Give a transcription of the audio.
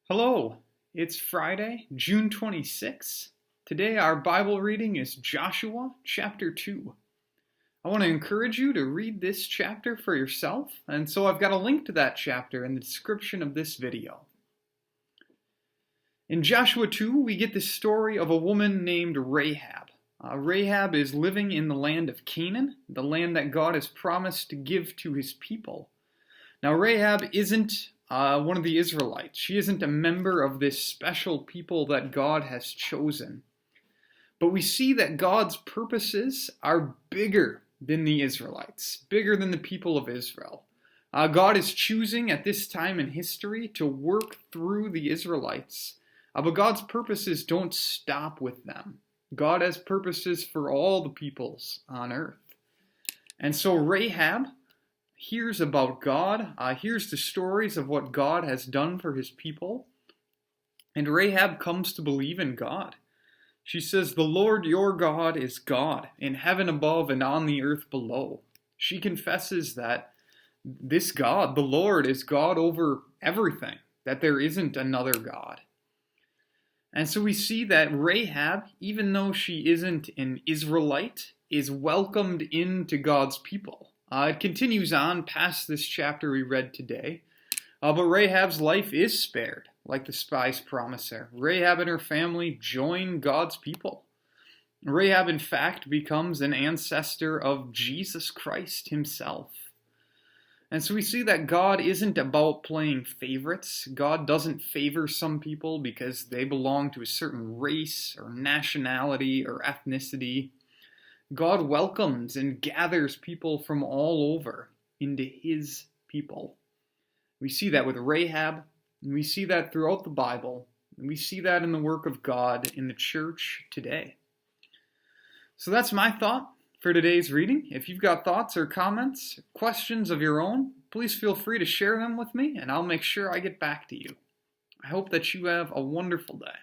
Hello, it's Friday, June 26th. Today our Bible reading is Joshua chapter 2. I want to encourage you to read this chapter for yourself, and so I've got a link to that chapter in the description of this video. In Joshua 2, we get the story of a woman named Rahab. Rahab is living in the land of Canaan, the land that God has promised to give to his people. Now, Rahab isn't one of the Israelites. She isn't a member of this special people that God has chosen. But we see that God's purposes are bigger than the Israelites, bigger than the people of Israel. God is choosing at this time in history to work through the Israelites. But God's purposes don't stop with them. God has purposes for all the peoples on earth. And so Rahab hears about God, hears the stories of what God has done for his people, and Rahab comes to believe in God. She says, "The Lord your God is God, in heaven above and on the earth below." She confesses that this God, the Lord, is God over everything, that there isn't another God. And so we see that Rahab, even though she isn't an Israelite, is welcomed into God's people. It continues on past this chapter we read today, but Rahab's life is spared, like the spies promise her. Rahab and her family join God's people. Rahab, in fact, becomes an ancestor of Jesus Christ himself. And so we see that God isn't about playing favorites. God doesn't favor some people because they belong to a certain race or nationality or ethnicity. God welcomes and gathers people from all over into his people. We see that with Rahab, and we see that throughout the Bible, and we see that in the work of God in the church today. So that's my thought for today's reading. If you've got thoughts or comments, questions of your own, please feel free to share them with me, and I'll make sure I get back to you. I hope that you have a wonderful day.